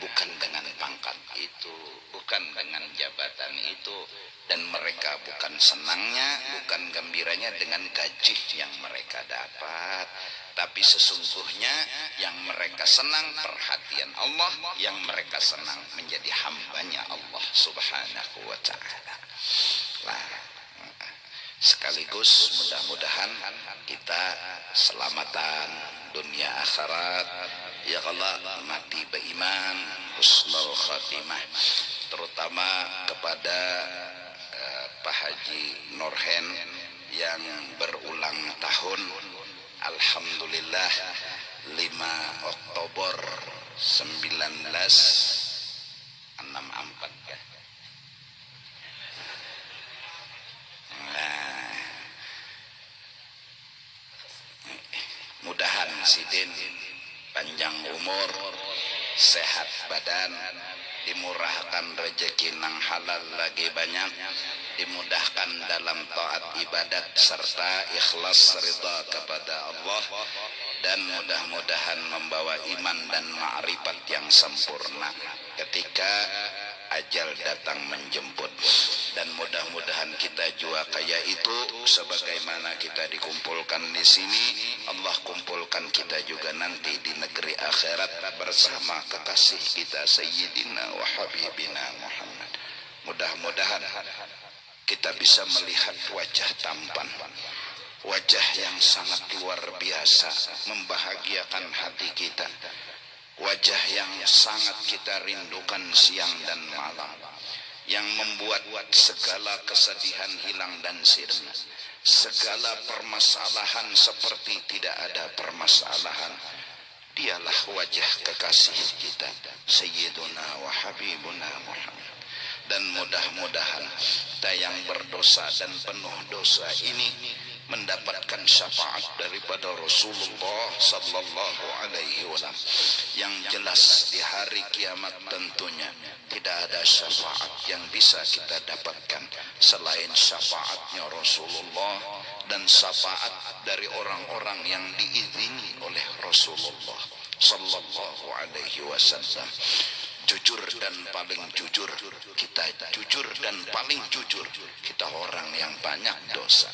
bukan dengan pangkat itu, bukan dengan jabatan itu, dan mereka bukan senangnya, bukan gembiranya dengan gaji yang mereka dapat, tapi sesungguhnya yang mereka senang perhatian Allah, yang mereka senang menjadi hambanya Allah Subhanahu wa ta'ala. Nah, sekaligus mudah-mudahan kita selamatan dunia akhirat, ya Allah, mati beriman, husnul khatimah, terutama kepada Pak Haji Nurhen yang berulang tahun. Alhamdulillah 5 Oktober 1964 ya. Nah, mudahan sidin panjang umur, sehat badan, dimurahkan rezeki nang halal lagi banyak, dimudahkan dalam taat ibadat serta ikhlas ridha kepada Allah, dan mudah-mudahan membawa iman dan ma'rifat yang sempurna ketika ajal datang menjemput. Dan mudah-mudahan kita jua kayak itu. Sebagaimana kita dikumpulkan di sini, Allah kumpulkan kita juga nanti di negeri akhirat bersama kekasih kita Sayyidina wa Habibina Muhammad. Mudah-mudahan kita bisa melihat wajah tampan, wajah yang sangat luar biasa, membahagiakan hati kita, wajah yang sangat kita rindukan siang dan malam, yang membuat segala kesedihan hilang dan sirna, segala permasalahan seperti tidak ada permasalahan. Dialah wajah kekasih kita Sayyiduna wa Habibuna Muhammad. Dan mudah-mudahan kita yang berdosa dan penuh dosa ini mendapatkan syafaat daripada Rasulullah sallallahu alaihi wasallam. Yang jelas di hari kiamat tentunya tidak ada syafaat yang bisa kita dapatkan selain syafaatnya Rasulullah dan syafaat dari orang-orang yang diizini oleh Rasulullah sallallahu alaihi wasallam. Jujur dan paling jujur kita, jujur dan paling jujur kita orang yang banyak dosa.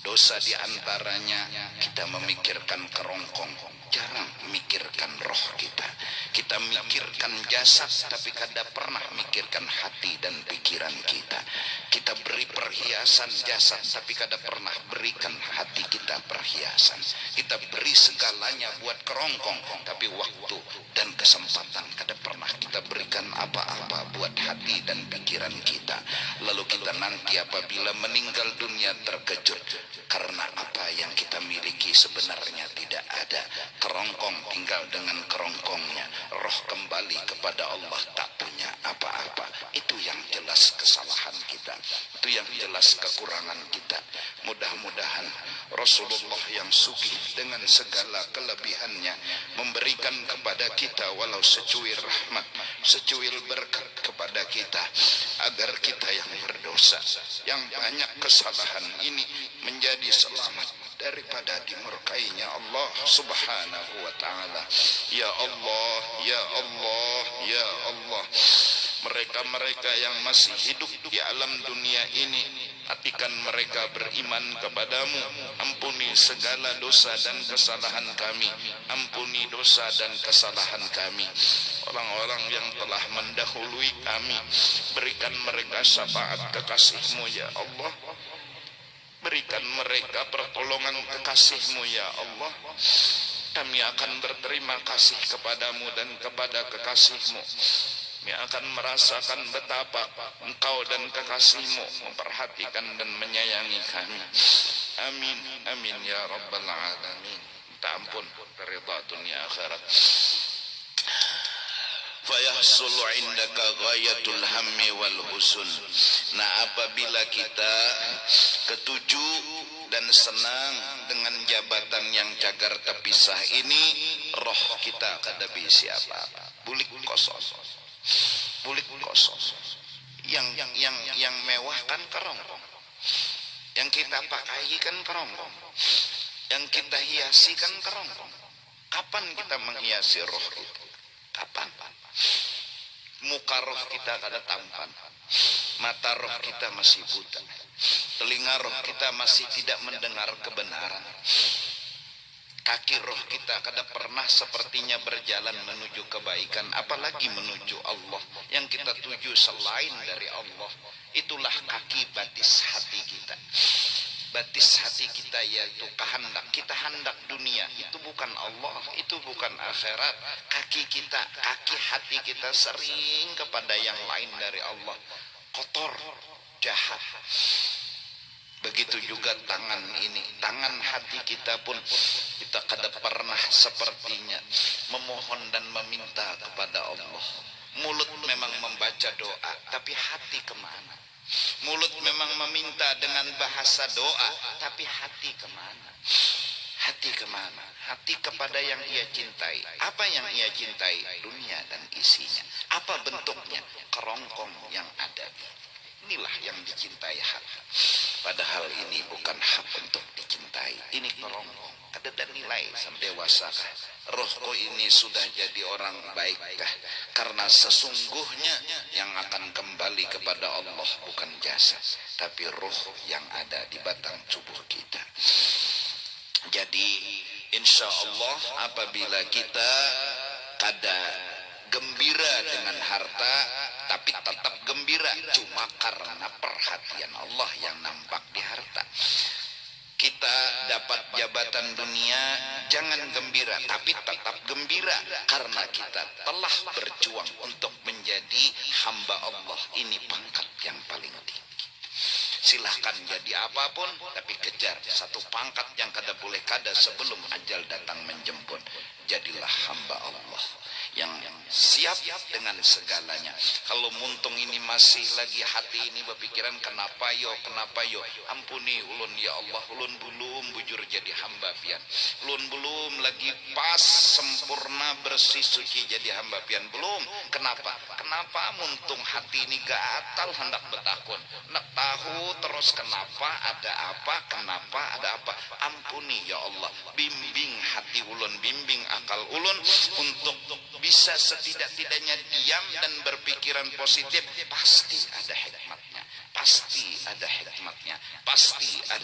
Dosa diantaranya kita memikirkan kerongkong, jarang memikirkan roh kita. Kita mikirkan jasad tapi kadang pernah mikirkan hati dan pikiran kita. Kita beri perhiasan jasad tapi kadang pernah berikan hati kita perhiasan. Kita beri segalanya buat kerongkong tapi waktu dan kesempatan kadang pernah kita berikan apa-apa buat hati dan pikiran kita. Lalu kita nanti apabila meninggal dunia terkejut karena apa yang kita miliki sebenarnya tidak ada. Kerongkong tinggal dengan kerongkongnya, roh kembali kepada Allah tak punya apa-apa. Itu yang jelas kesalahan kita, itu yang jelas kekurangan kita. Mudah-mudahan Rasulullah yang sugih dengan segala kelebihannya memberikan kepada kita walau secuil rahmat, secuil berkat kepada kita, agar kita yang berdosa, yang banyak kesalahan ini menjadi selamat daripada dimurkainya Allah subhanahu wa ta'ala. Ya Allah, ya Allah, ya Allah, mereka-mereka yang masih hidup di alam dunia ini, hatikan mereka beriman kepadamu. Ampuni segala dosa dan kesalahan kami, ampuni dosa dan kesalahan kami. Orang-orang yang telah mendahului kami, berikan mereka syafaat kekasih-Mu ya Allah. Berikan mereka pertolongan kekasih-Mu ya Allah. Kami akan berterima kasih kepadamu dan kepada kekasih-Mu. Kami akan merasakan betapa Engkau dan kekasih-Mu memperhatikan dan menyayangi kami. Amin, amin ya rabbal alamin. Minta ampun, ridha dunia akhirat. Fayahsulu indaka ghayatul hammi wal husun. Nah, apabila kita ketuju dan senang dengan jabatan yang cagar terpisah ini, roh kita kada bisi apa-apa, bulik kosong, bulik kosong. Yang mewah kan kerongkong, yang kita pakai kan kerongkong, yang kita hiasi kan kerongkong. Kapan kita menghiasi roh kita? Kapan? Muka roh kita kada tampan, mata roh kita masih buta, telinga roh kita masih tidak mendengar kebenaran, kaki roh kita kada pernah sepertinya berjalan menuju kebaikan, apalagi menuju Allah yang kita tuju selain dari Allah. Itulah kaki batis hati kita. Batis hati kita yaitu kehendak. Kita hendak dunia, itu bukan Allah, itu bukan akhirat. Kaki kita, kaki hati kita sering kepada yang lain dari Allah, kotor, jahat. Begitu juga tangan ini, tangan hati kita pun kita kada pernah sepertinya memohon dan meminta kepada Allah. Mulut memang membaca doa, tapi hati kemana? Mulut memang meminta dengan bahasa doa, tapi hati kemana? Hati kemana? Hati kepada yang ia cintai. Apa yang ia cintai? Dunia dan isinya. Apa bentuknya? Kerongkong yang ada. Inilah yang dicintai hati. Padahal ini bukan hak untuk dicintai. Ini kerongkong. Ada nilai sampai dewasa kah? Rohku ini sudah jadi orang baik kah? Karena sesungguhnya yang akan kembali kepada Allah bukan jasad, tapi roh yang ada di batang tubuh kita. Jadi insya Allah apabila kita kada gembira dengan harta, tapi tetap gembira cuma karena perhatian Allah yang nampak di harta. Kita dapat jabatan dunia, jangan gembira, tapi tetap gembira karena kita telah berjuang untuk menjadi hamba Allah. Ini pangkat yang paling tinggi. Silahkan jadi apapun, tapi kejar satu pangkat yang kada boleh kada sebelum ajal datang menjemput. Jadilah hamba Allah yang siap dengan segalanya. Kalau muntung ini masih lagi hati ini berpikiran kenapa yo, ampuni ulun ya Allah, ulun belum bujur jadi hamba pian, ulun belum lagi pas sempurna bersih suci jadi hamba pian, belum. Kenapa muntung hati ini gatal hendak bertakun, nak tahu terus kenapa ada apa. Ampuni ya Allah, bimbing hati ulun, bimbing akal ulun untuk bisa setidak-tidaknya diam dan berpikiran positif. Pasti ada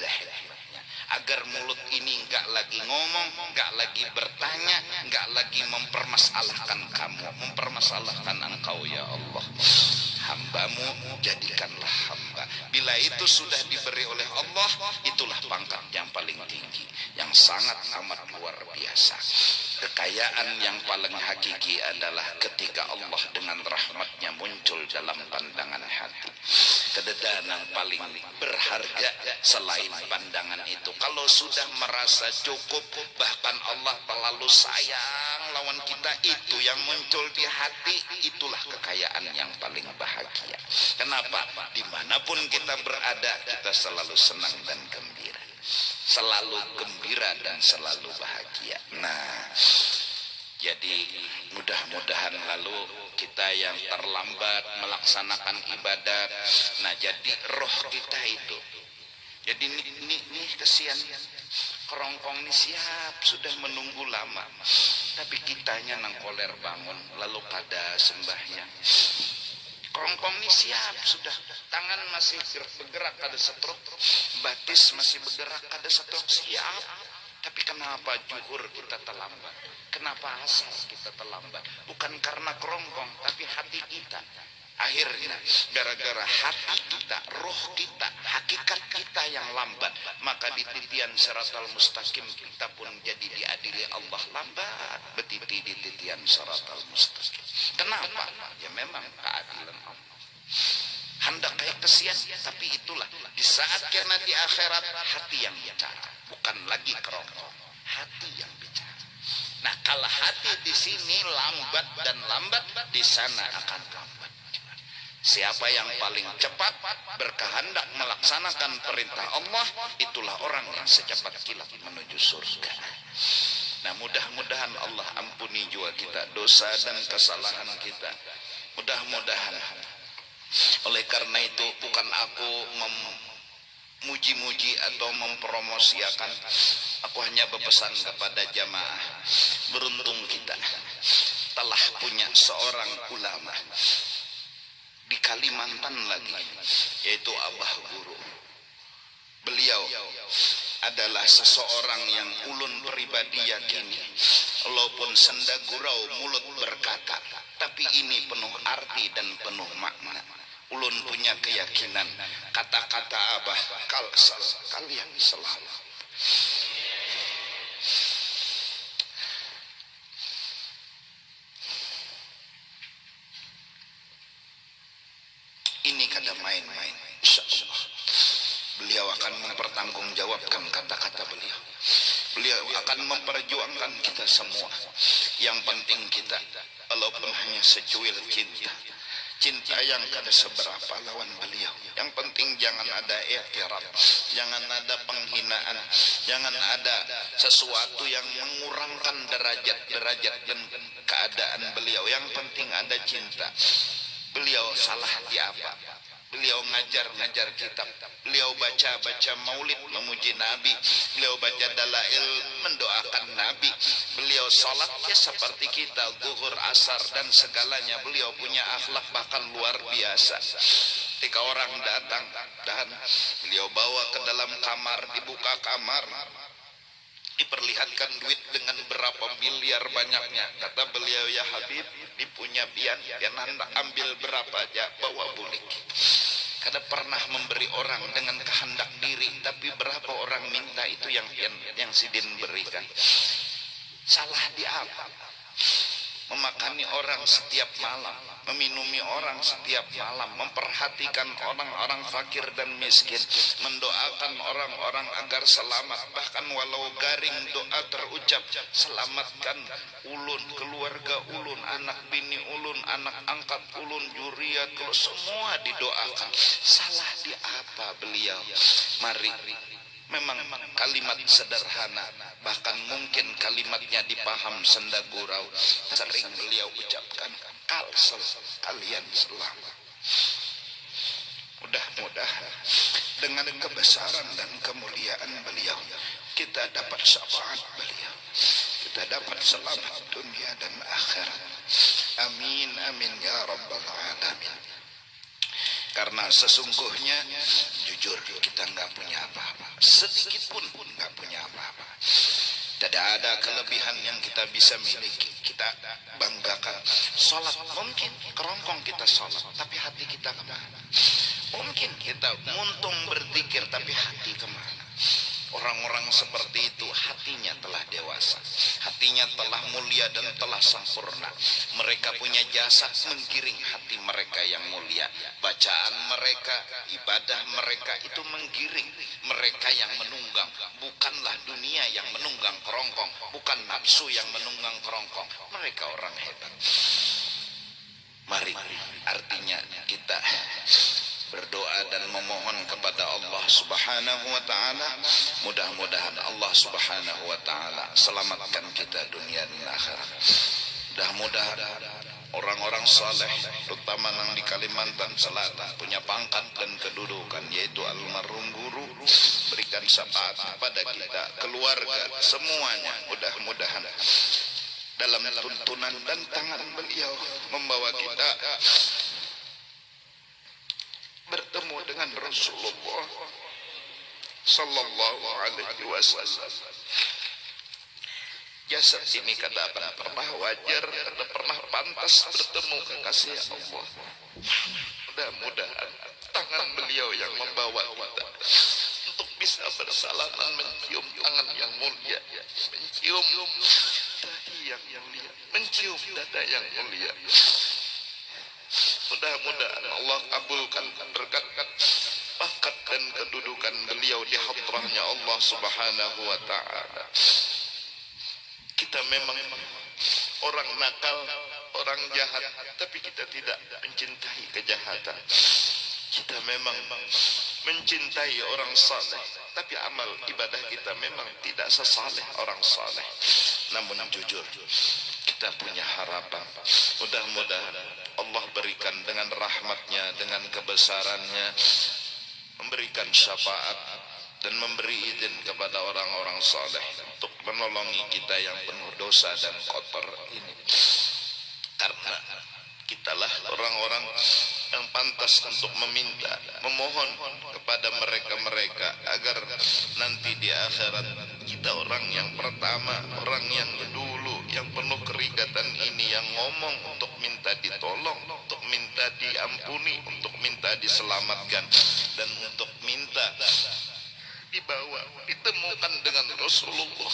hikmatnya, agar mulut ini enggak lagi ngomong, enggak lagi bertanya, enggak lagi mempermasalahkan kamu, mempermasalahkan engkau ya Allah. Hambamu jadikanlah hamba. Bila itu sudah diberi oleh Allah, itulah pangkat yang paling tinggi, yang sangat amat luar biasa. Kekayaan yang paling hakiki adalah ketika Allah dengan rahmatnya muncul dalam pandangan hati. Kededan yang paling berharga selain pandangan itu, kalau sudah merasa cukup, bahkan Allah terlalu sayang lawan kita, itu yang muncul di hati, itulah kekayaan yang paling bahagia. Kenapa? Dimanapun kita berada, kita selalu senang dan gembira, selalu gembira dan selalu bahagia. Nah, jadi mudah-mudahan lalu kita yang terlambat melaksanakan ibadat, nah jadi roh kita itu, jadi ini kesian kerongkong ini siap sudah menunggu lama, tapi kitanya nang koler bangun lalu pada sembahyang. Kerongkong ini siap sudah, tangan masih bergerak kada setruk, batis masih bergerak kada setruk, siap. Tapi kenapa zuhur kita terlambat? Kenapa asar kita terlambat? Bukan karena kerongkong, tapi hati kita. Akhirnya gara-gara hati kita, roh kita, hakikat kita yang lambat, maka di titian siratal mustaqim kita pun jadi diadili Allah lambat betiti di titian siratal mustaqim. Kenapa? Ya memang keadilan Allah. Hendak kayak kesian, tapi itulah di saat karena di akhirat hati yang bicara, bukan lagi kerongkong, hati yang bicara. Nah, kalau hati di sini lambat, di sana akan lambat. Siapa yang paling cepat berkehendak melaksanakan perintah Allah, itulah orang yang secepat kilat menuju surga. Nah, mudah-mudahan Allah ampuni juga kita dosa dan kesalahan kita. Mudah-mudahan. Oleh karena itu bukan aku memuji-muji atau mempromosikan, aku hanya berpesan kepada jamaah, beruntung kita telah punya seorang ulama di Kalimantan lagi, yaitu Abah Guru. Beliau adalah seseorang yang ulun pribadi yakini, walaupun senda gurau mulut berkata, tapi ini penuh arti dan penuh makna. Ulun punya keyakinan kata-kata Abah kalian selalu. Ini kada main-main. Insyaallah beliau akan mempertanggungjawabkan kata-kata beliau. Beliau akan memperjuangkan kita semua. Yang penting kita, walaupun hanya secuil cinta yang kada seberapa lawan beliau. Yang penting jangan ada i'tiraf, jangan ada penghinaan, jangan ada sesuatu yang mengurangkan derajat dan keadaan beliau. Yang penting ada cinta. Beliau salah di apa? Beliau ngajar kitab, beliau baca maulid memuji Nabi, beliau baca dalail mendoakan Nabi, beliau salat ya seperti kita, zuhur, asar dan segalanya. Beliau punya akhlak bahkan luar biasa. Ketika orang datang dan beliau bawa ke dalam kamar, dibuka kamar, diperlihatkan duit dengan berapa miliar banyaknya. Kata beliau, ya Habib, dipunya pian anda ambil berapa aja, bawa bulik. Karena pernah memberi orang dengan kehendak diri, tapi berapa orang minta itu yang Sidin berikan. Salah di apa? Memakani orang setiap malam, meminumi orang setiap malam, memperhatikan orang-orang fakir dan miskin, mendoakan orang-orang agar selamat. Bahkan walau garing doa terucap, selamatkan ulun, keluarga ulun, anak bini ulun, anak angkat ulun, juriat, kalau semua didoakan. Salah di apa beliau? Mari, memang kalimat sederhana, bahkan mungkin kalimatnya dipaham senda gurau, sering beliau ucapkan, kalsel, kalian selamat. Mudah-mudahan dengan kebesaran dan kemuliaan beliau, kita dapat syafaat beliau, kita dapat selamat dunia dan akhirat. Amin, amin ya rabbal alamin. Karena sesungguhnya jujur kita nggak punya apa-apa, sedikit pun nggak punya apa-apa. Tidak ada kelebihan yang kita bisa miliki. Kita banggakan. Sholat mungkin kerongkong kita sholat, tapi hati kita kemana? Mungkin kita muntung berzikir, tapi hati kemana? Orang-orang seperti itu hatinya telah dewasa, hatinya telah mulia dan telah sempurna. Mereka punya jasad menggiring hati mereka yang mulia. Bacaan mereka, ibadah mereka itu menggiring mereka yang menunggang. Bukanlah dunia yang menunggang kerongkong, bukan nafsu yang menunggang kerongkong. Mereka orang hebat. Mari, artinya kita berdoa dan memohon kepada Allah Subhanahu wa taala, mudah-mudahan Allah Subhanahu wa taala selamatkan kita dunia dan akhirat. Mudah-mudahan orang-orang saleh, terutama yang di Kalimantan Selatan, punya pangkat dan kedudukan, yaitu almarhum guru, berikan syafaat kepada kita, keluarga, semuanya. Mudah-mudahan dalam tuntunan dan tangan beliau membawa kita bertemu dengan Rasulullah sallallahu alaihi wasallam. Jasad ini kadang pernah wajar, kadang pernah pantas bertemu kekasih Allah. Mudah-mudahan tangan beliau yang membawa kita untuk bisa bersalaman, mencium tangan yang mulia, mencium dahi yang mulia, mencium dada yang mulia. Mudah-mudahan Allah kabulkan berkat pangkat dan kedudukan beliau di hadrahnya Allah Subhanahu wa ta'ala. Kita memang orang nakal, orang jahat, tapi kita tidak mencintai kejahatan. Kita memang mencintai orang saleh, tapi amal ibadah kita memang tidak sesaleh orang saleh. Namun jujur, kita punya harapan. Mudah-mudahan Allah berikan dengan rahmatnya, dengan kebesarannya, memberikan syafaat dan memberi izin kepada orang-orang saleh untuk menolongi kita yang penuh dosa dan kotor ini. Karena kitalah orang-orang yang pantas untuk meminta, memohon kepada mereka-mereka agar nanti di akhirat kita orang yang pertama, orang yang dulu, yang penuh kerigatan ini, yang ngomong untuk minta ditolong, untuk minta diampuni, untuk minta diselamatkan, dan untuk minta dibawa, ditemukan dengan Rasulullah.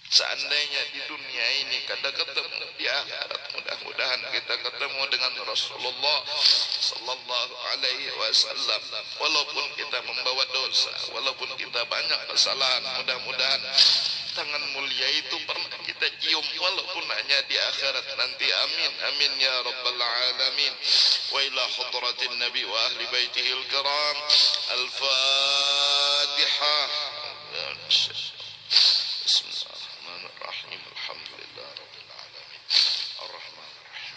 Seandainya di dunia ini kada ketemu, di akhirat mudah-mudahan kita ketemu dengan Rasulullah sallallahu alaihi wasallam. Walaupun kita membawa dosa, walaupun kita banyak kesalahan, mudah-mudahan tangan mulia itu pernah kita cium, walaupun hanya di akhirat nanti. Amin, amin ya rabbal alamin. Wa ila hadratin nabi wa ahli baitihil kiram. Al-Fatihah. Bismillahirrahmanirrahim. Alhamdulillah rabbil alamin. Ar-Rahman ar-Rahim.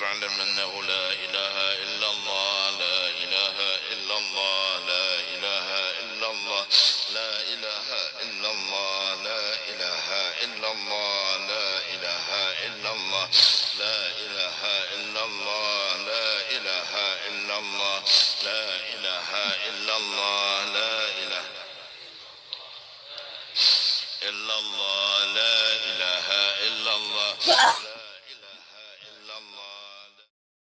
فاعلم أنه لا إله إلا الله لا إله إلا الله لا إله إلا الله لا إله إلا الله لا إله إلا الله لا إله إلا الله لا إله إلا الله لا إله إلا الله لا إله إلا الله لا إله إلا الله لا إله إلا الله